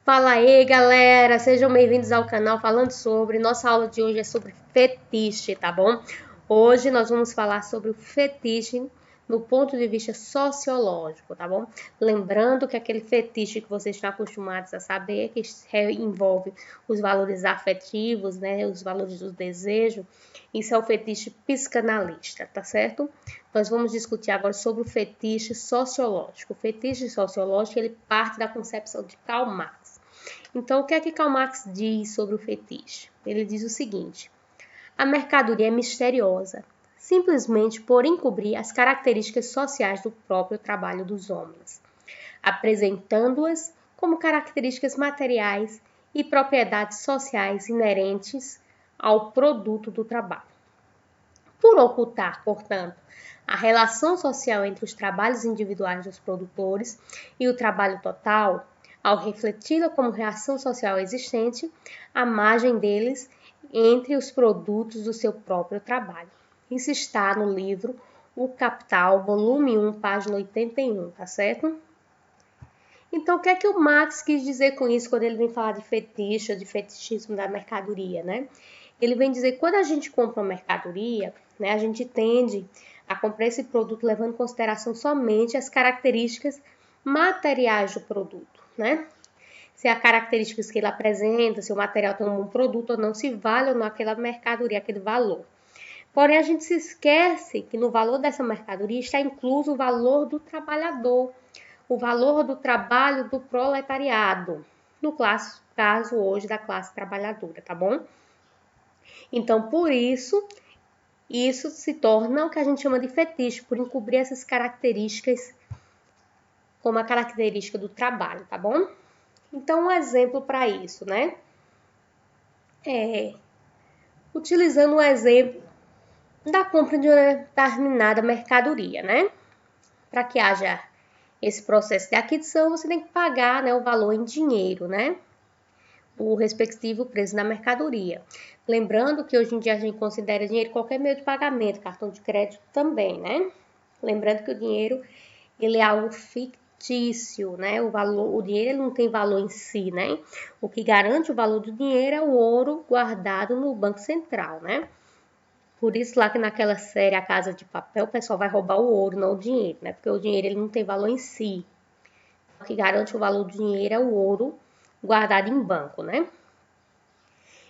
Fala aí, galera, sejam bem-vindos ao canal falando sobre. Nossa aula de hoje é sobre fetiche, tá bom? Hoje nós vamos falar sobre o fetiche no ponto de vista sociológico, tá bom? Lembrando que aquele fetiche que vocês estão acostumados a saber, que envolve os valores afetivos, né, os valores do desejo, isso é o fetiche psicanalista, tá certo? Nós vamos discutir agora sobre o fetiche sociológico. O fetiche sociológico, ele parte da concepção de Karl Marx. Então, o que é que Karl Marx diz sobre o fetiche? Ele diz o seguinte: a mercadoria é misteriosa, simplesmente por encobrir as características sociais do próprio trabalho dos homens, apresentando-as como características materiais e propriedades sociais inerentes ao produto do trabalho. Por ocultar, portanto, a relação social entre os trabalhos individuais dos produtores e o trabalho total, ao refleti-la como reação social existente, à margem deles entre os produtos do seu próprio trabalho. Isso está no livro O Capital, volume 1, página 81, tá certo? Então, o que é que o Marx quis dizer com isso quando ele vem falar de fetiche ou de fetichismo da mercadoria, né? Ele vem dizer que quando a gente compra uma mercadoria, né, a gente tende a comprar esse produto levando em consideração somente as características materiais do produto, né? Se as características que ele apresenta, se o material tem um bom produto ou não, se vale ou não aquela mercadoria, aquele valor. Porém, a gente se esquece que no valor dessa mercadoria está incluso o valor do trabalhador, o valor do trabalho do proletariado, no caso hoje da classe trabalhadora, tá bom? Então, por isso se torna o que a gente chama de fetiche, por encobrir essas características como a característica do trabalho, tá bom? Então, um exemplo para isso, né? Utilizando o exemplo da compra de uma determinada mercadoria, né? Para que haja esse processo de aquisição, você tem que pagar, né, o valor em dinheiro, né? O respectivo preço da mercadoria. Lembrando que hoje em dia a gente considera dinheiro qualquer meio de pagamento, cartão de crédito também, né? Lembrando que o dinheiro, ele é algo fictício, né? O dinheiro ele não tem valor em si, né? O que garante o valor do dinheiro é o ouro guardado no Banco Central, né? Por isso lá que naquela série A Casa de Papel, o pessoal vai roubar o ouro, não o dinheiro, né? Porque o dinheiro ele não tem valor em si. O que garante o valor do dinheiro é o ouro guardado em banco, né?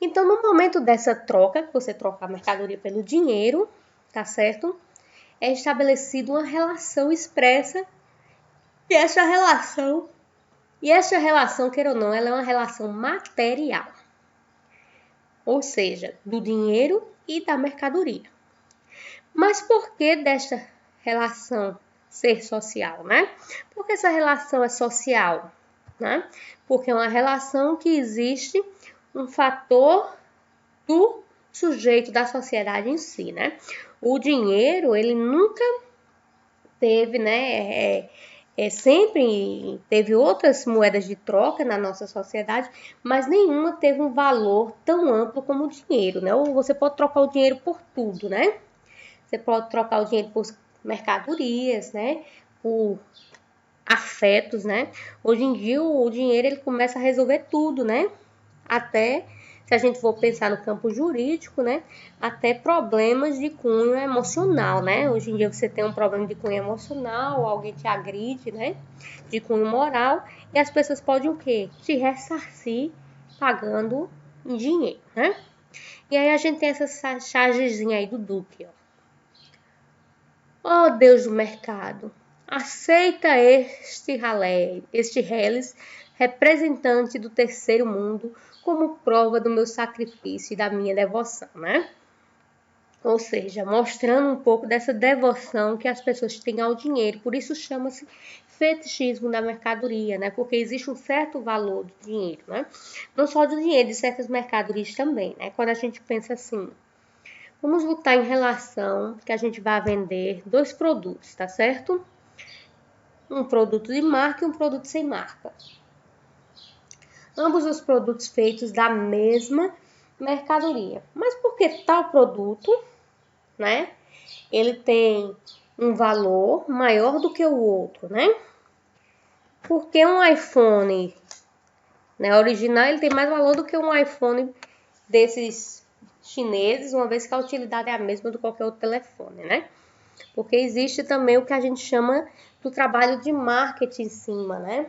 Então, no momento dessa troca, que você troca a mercadoria pelo dinheiro, tá certo? É estabelecida uma relação expressa e essa relação, queira ou não, ela é uma relação material. Ou seja, do dinheiro e da mercadoria. Mas por que desta relação ser social, né? Por que essa relação é social, né? Porque é uma relação que existe um fator do sujeito da sociedade em si, né? O dinheiro, ele nunca teve, né? Sempre teve outras moedas de troca na nossa sociedade, mas nenhuma teve um valor tão amplo como o dinheiro, né? Ou você pode trocar o dinheiro por tudo, né? Você pode trocar o dinheiro por mercadorias, né? Por afetos, né? Hoje em dia o dinheiro ele começa a resolver tudo, né? Até, se a gente for pensar no campo jurídico, né? Até problemas de cunho emocional, né? Hoje em dia você tem um problema de cunho emocional, alguém te agride, né? De cunho moral, e as pessoas podem o quê? Te ressarcir pagando em dinheiro, né? E aí a gente tem essa chargezinha aí do Duque, ó. Ó Deus do mercado, aceita este reles, representante do terceiro mundo, como prova do meu sacrifício e da minha devoção, né? Ou seja, mostrando um pouco dessa devoção que as pessoas têm ao dinheiro. Por isso chama-se fetichismo da mercadoria, né? Porque existe um certo valor do dinheiro, né? Não só do dinheiro, de certas mercadorias também, né? Quando a gente pensa assim, vamos botar em relação que a gente vai vender dois produtos, tá certo? Um produto de marca e um produto sem marca. Ambos os produtos feitos da mesma mercadoria. Mas por que tal produto, né? Ele tem um valor maior do que o outro, né? Porque um iPhone né? Original, ele tem mais valor do que um iPhone desses chineses, uma vez que a utilidade é a mesma do que qualquer outro telefone, né? Porque existe também o que a gente chama do trabalho de marketing em cima, né?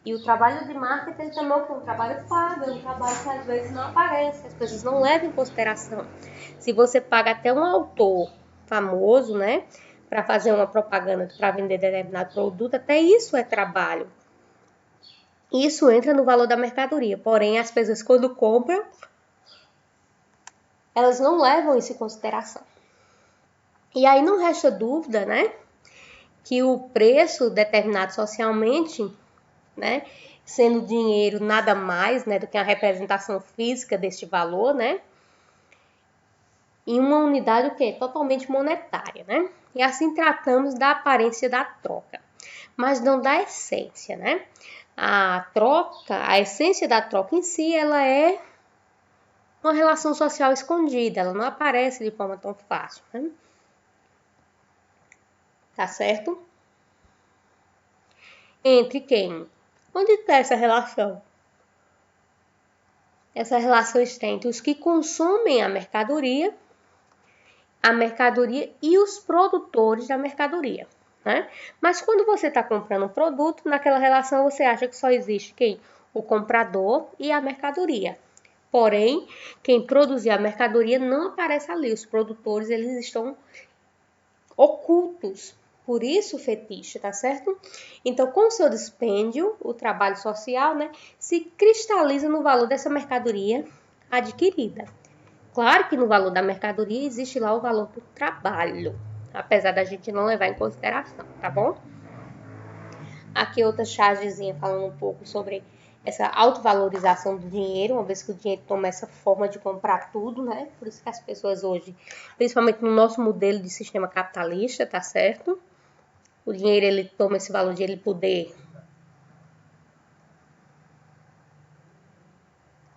E o trabalho de marketing ele também é um trabalho pago, é um trabalho que às vezes não aparece, as pessoas não levam em consideração. Se você paga até um autor famoso, né, para fazer uma propaganda, para vender determinado produto, até isso é trabalho. Isso entra no valor da mercadoria, porém as pessoas quando compram, elas não levam isso em consideração. E aí não resta dúvida, né, que o preço determinado socialmente, né, sendo dinheiro nada mais, né, do que a representação física deste valor, né, em uma unidade o quê? Totalmente monetária, né? E assim tratamos da aparência da troca, mas não da essência, né? A troca, a essência da troca em si, ela é uma relação social escondida, ela não aparece de forma tão fácil, né? Tá certo? Entre quem? Onde está essa relação? Essa relação está entre os que consomem a mercadoria e os produtores da mercadoria, né? Mas quando você está comprando um produto, naquela relação você acha que só existe quem? O comprador e a mercadoria. Porém, quem produzir a mercadoria não aparece ali. Os produtores, eles estão ocultos. Por isso o fetiche, tá certo? Então, com o seu dispêndio, o trabalho social, né, se cristaliza no valor dessa mercadoria adquirida. Claro que no valor da mercadoria existe lá o valor do trabalho, apesar da gente não levar em consideração, tá bom? Aqui outra chargezinha falando um pouco sobre essa autovalorização do dinheiro, uma vez que o dinheiro toma essa forma de comprar tudo, né? Por isso que as pessoas hoje, principalmente no nosso modelo de sistema capitalista, tá certo? O dinheiro, ele toma esse valor de ele poder,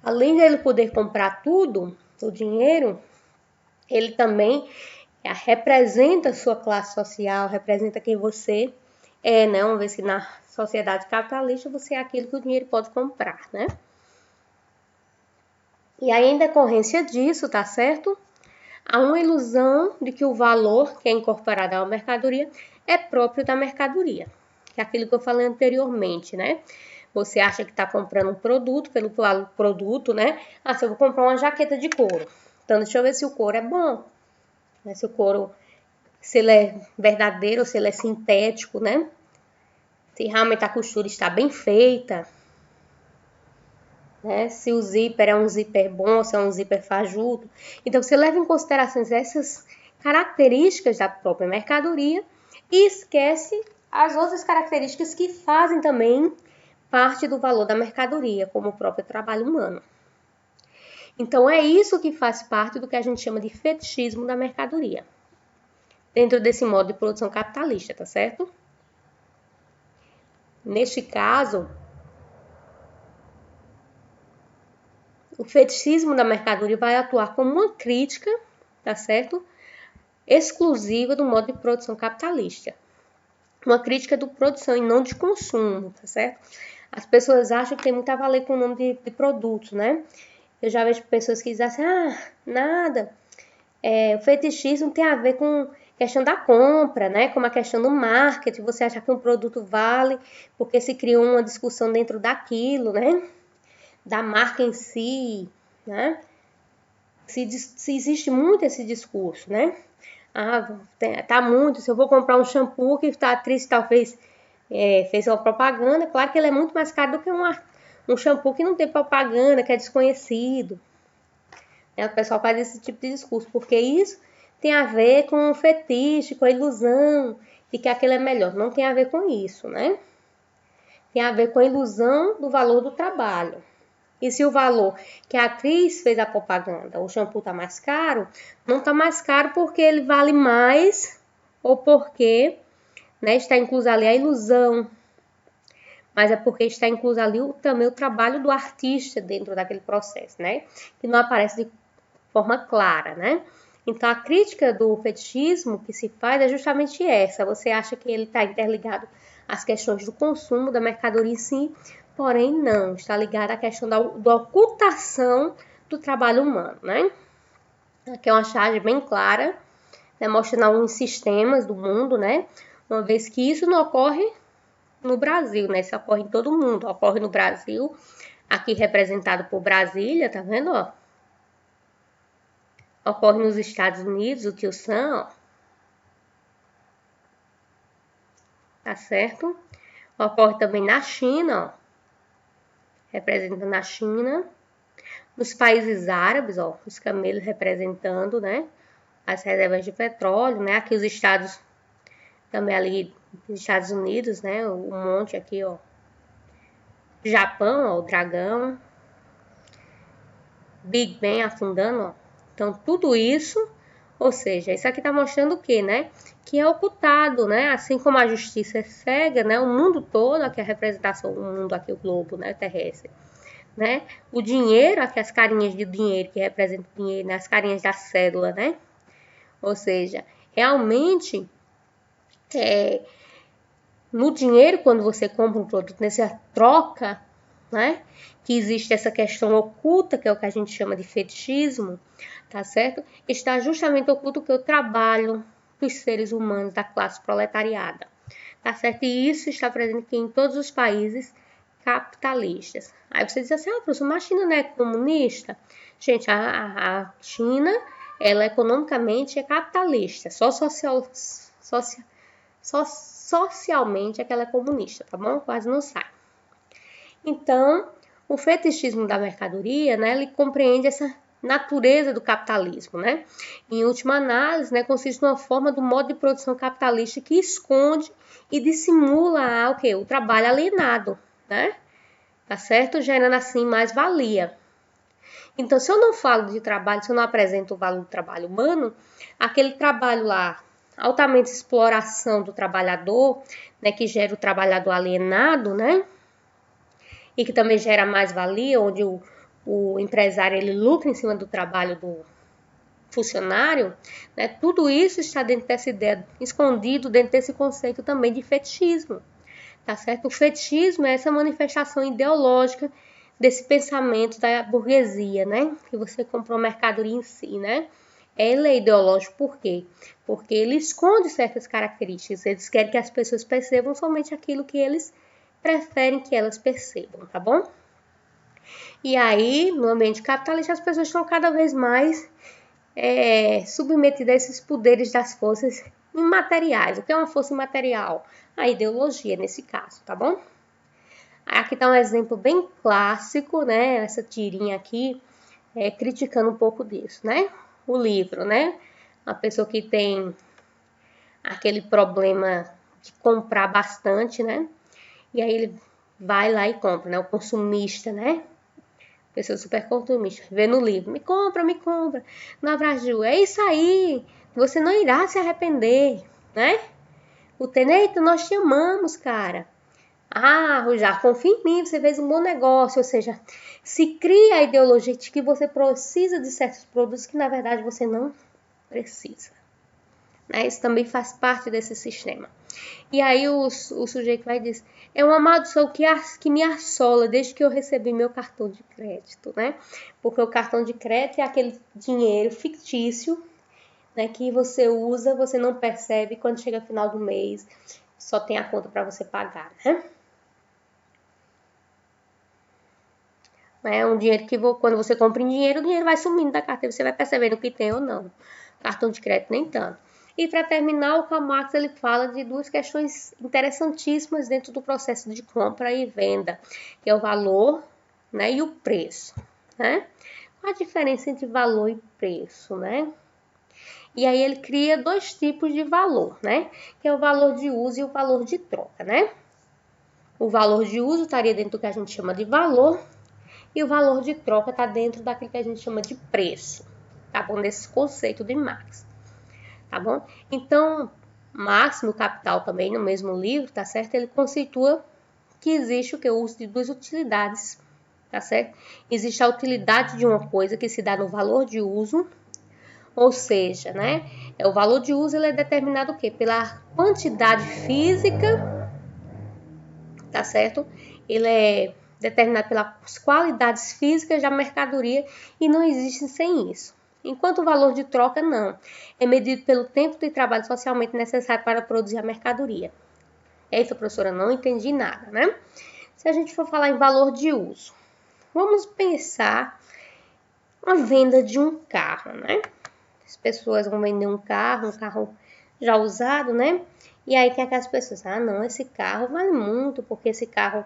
além de ele poder comprar tudo, o dinheiro, ele também representa a sua classe social, representa quem você é, né? Uma vez que na sociedade capitalista você é aquilo que o dinheiro pode comprar, né? E aí, em decorrência disso, tá certo? Há uma ilusão de que o valor que é incorporado à mercadoria é próprio da mercadoria, que é aquilo que eu falei anteriormente, né? Você acha que está comprando um produto pelo produto, né? Ah, se eu vou comprar uma jaqueta de couro, então deixa eu ver se o couro é bom, né? Se o couro, se ele é verdadeiro ou se ele é sintético, né? Se realmente a costura está bem feita, né? Se o zíper é um zíper bom, se é um zíper fajuto. Então, você leva em consideração essas características da própria mercadoria e esquece as outras características que fazem também parte do valor da mercadoria, como o próprio trabalho humano. Então, é isso que faz parte do que a gente chama de fetichismo da mercadoria, dentro desse modo de produção capitalista, tá certo? Neste caso, o fetichismo da mercadoria vai atuar como uma crítica, tá certo? Exclusiva do modo de produção capitalista. Uma crítica de produção e não de consumo, tá certo? As pessoas acham que tem muito a valer com o nome de produtos, né? Eu já vejo pessoas que dizem assim, nada, o fetichismo tem a ver com questão da compra, né? Como a questão do marketing, você acha que um produto vale porque se criou uma discussão dentro daquilo, né? Da marca em si, né? Se existe muito esse discurso, né? Tá muito, se eu vou comprar um shampoo que a atriz talvez fez uma propaganda, claro que ele é muito mais caro do que um shampoo que não tem propaganda, que é desconhecido. O pessoal faz esse tipo de discurso, porque isso tem a ver com o fetiche, com a ilusão de que aquilo é melhor. Não tem a ver com isso, né? Tem a ver com a ilusão do valor do trabalho. E se o valor que a atriz fez a propaganda, o shampoo está mais caro, não está mais caro porque ele vale mais ou porque, né, está incluso ali a ilusão, mas é porque está incluso ali também o trabalho do artista dentro daquele processo, né, que não aparece de forma clara, né. Então, a crítica do fetichismo que se faz é justamente essa. Você acha que ele está interligado as questões do consumo da mercadoria em si, porém não, está ligada à questão da ocultação do trabalho humano, né? Aqui é uma charge bem clara, né, mostrando alguns sistemas do mundo, né? Uma vez que isso não ocorre no Brasil, né? Isso ocorre em todo mundo, ocorre no Brasil, aqui representado por Brasília, tá vendo, ó? Ocorre nos Estados Unidos, o Tio Sam, ó. Tá certo? Ocorre também na China, ó. Representando a China. Nos países árabes, ó, os camelos representando, né? As reservas de petróleo, né? Aqui os estados, também ali, os Estados Unidos, né? O monte aqui, ó. Japão, ó, o dragão. Big Ben afundando, ó. Então, tudo isso, ou seja, isso aqui tá mostrando o quê, né? Que é ocultado, né? Assim como a justiça é cega, né? O mundo todo, aqui a representação, o mundo aqui, o globo, né? Terrestre, né? O dinheiro, aqui as carinhas de dinheiro, que representam o dinheiro, né? As carinhas da cédula, né? Ou seja, realmente, no dinheiro, quando você compra um produto, nessa troca, né? Que existe essa questão oculta, que é o que a gente chama de fetichismo, tá certo? Está justamente oculto que o trabalho dos seres humanos da classe proletariada, tá certo? E isso está presente aqui em todos os países capitalistas. Aí você diz assim, professor, mas a China não é comunista? Gente, a China, ela economicamente é capitalista, socialmente é que ela é comunista, tá bom? Quase não sai. Então, o fetichismo da mercadoria, né, ele compreende essa natureza do capitalismo, né? Em última análise, né, consiste numa forma do modo de produção capitalista que esconde e dissimula o quê? O trabalho alienado, né? Tá certo? Gerando assim mais valia. Então, se eu não falo de trabalho, se eu não apresento o valor do trabalho humano, aquele trabalho lá, altamente exploração do trabalhador, né, que gera o trabalhador alienado, né? E que também gera mais valia, onde o empresário ele lucra em cima do trabalho do funcionário, né? Tudo isso está dentro dessa ideia, escondido dentro desse conceito também de fetichismo, tá certo? O fetichismo é essa manifestação ideológica desse pensamento da burguesia, né? Que você comprou a mercadoria em si, né? Ele é ideológico por quê? Porque ele esconde certas características, eles querem que as pessoas percebam somente aquilo que eles preferem que elas percebam, tá bom? E aí, no ambiente capitalista, as pessoas estão cada vez mais submetidas a esses poderes das forças imateriais. O que é uma força imaterial? A ideologia, nesse caso, tá bom? Aqui tá um exemplo bem clássico, né? Essa tirinha aqui, criticando um pouco disso, né? O livro, né? A pessoa que tem aquele problema de comprar bastante, né? E aí ele vai lá e compra, né? O consumista, né? Pessoa super consumista. Vê no livro. Me compra, me compra. Navraju, é isso aí. Você não irá se arrepender, né? O Teneito, nós te amamos, cara. Ah, Rujar, confia em mim, você fez um bom negócio. Ou seja, se cria a ideologia de que você precisa de certos produtos que, na verdade, você não precisa. Né? Isso também faz parte desse sistema. E aí o sujeito vai dizer, é uma maldição que me assola desde que eu recebi meu cartão de crédito, né? Porque o cartão de crédito é aquele dinheiro fictício, né, que você usa, você não percebe, quando chega no final do mês, só tem a conta para você pagar, né? É um dinheiro que quando você compra em dinheiro, o dinheiro vai sumindo da carteira, você vai percebendo o que tem ou não. Cartão de crédito nem tanto. E para terminar, o Karl Marx ele fala de duas questões interessantíssimas dentro do processo de compra e venda, que é o valor, né, e o preço, né? Qual a diferença entre valor e preço, né? E aí ele cria dois tipos de valor, né? Que é o valor de uso e o valor de troca, né? O valor de uso estaria dentro do que a gente chama de valor e o valor de troca está dentro daquilo que a gente chama de preço, tá bom? Desse conceito de Marx. Tá bom? Então, Marx, no Capital também, no mesmo livro, tá certo? Ele conceitua que existe o uso de duas utilidades, tá certo? Existe a utilidade de uma coisa que se dá no valor de uso, ou seja, né? O valor de uso ele é determinado o quê? Pela quantidade física tá certo? Ele é determinado pelas qualidades físicas da mercadoria e não existe sem isso. Enquanto o valor de troca não, é medido pelo tempo de trabalho socialmente necessário para produzir a mercadoria. Eita, professora, não entendi nada, né? Se a gente for falar em valor de uso, vamos pensar a venda de um carro, né? As pessoas vão vender um carro já usado, né? E aí tem aquelas pessoas, não, esse carro vale muito, porque esse carro,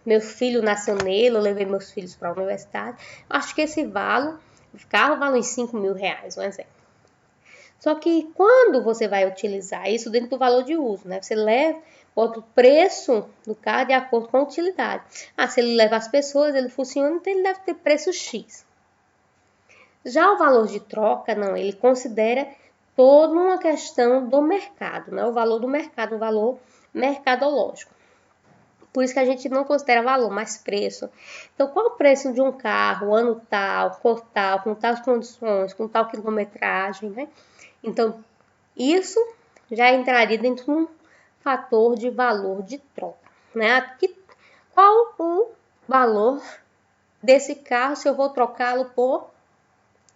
meu filho nasceu nele, eu levei meus filhos para a universidade. Acho que esse carro vale uns 5 mil reais, um exemplo. Só que quando você vai utilizar isso dentro do valor de uso, né? Você bota o preço do carro de acordo com a utilidade. Se ele leva as pessoas, ele funciona, então ele deve ter preço X. Já o valor de troca, não, ele considera toda uma questão do mercado, né? O valor do mercado, o valor mercadológico. Por isso que a gente não considera valor, mas preço. Então, qual o preço de um carro, ano tal, cor tal, com tais condições, com tal quilometragem, né? Então, isso já entraria dentro de um fator de valor de troca, né? Qual o valor desse carro se eu vou trocá-lo por,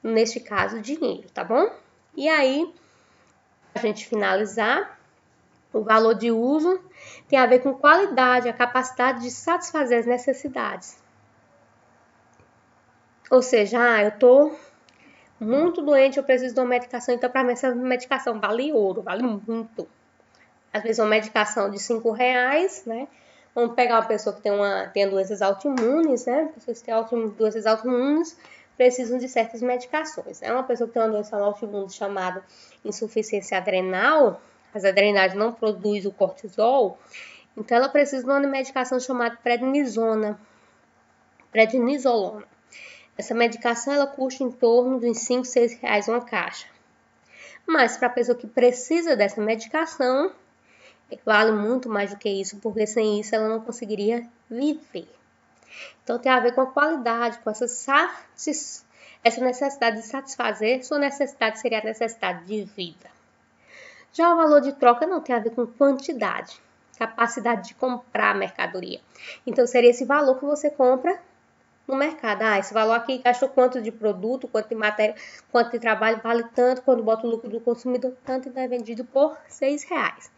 neste caso, dinheiro, tá bom? E aí, pra gente finalizar, o valor de uso tem a ver com qualidade, a capacidade de satisfazer as necessidades. Ou seja, eu tô muito doente, eu preciso de uma medicação, então para mim essa medicação vale ouro, vale muito. Às vezes uma medicação de 5 reais, né? Vamos pegar uma pessoa que tem doenças autoimunes, né? Pessoas que têm doenças autoimunes precisam de certas medicações. Uma pessoa que tem uma doença autoimune chamada insuficiência adrenal, as adrenais não produzem o cortisol, então ela precisa de uma medicação chamada prednisolona. Essa medicação ela custa em torno de uns 5, 6 reais uma caixa. Mas para a pessoa que precisa dessa medicação, vale muito mais do que isso, porque sem isso ela não conseguiria viver. Então tem a ver com a qualidade, com essa necessidade de satisfazer. Sua necessidade seria a necessidade de vida. Já o valor de troca não tem a ver com quantidade, capacidade de comprar a mercadoria. Então seria esse valor que você compra no mercado. Esse valor aqui gastou quanto de produto, quanto de matéria, quanto de trabalho, vale tanto, quando bota o lucro do consumidor, tanto, e é vendido por 6 reais.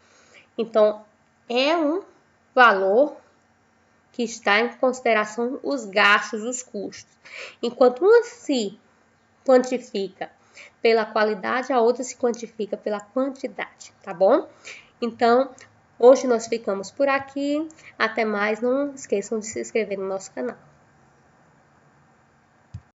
Então, é um valor que está em consideração os gastos, os custos. Enquanto uma se quantifica pela qualidade, a outra se quantifica pela quantidade, tá bom? Então, hoje nós ficamos por aqui. Até mais. Não esqueçam de se inscrever no nosso canal.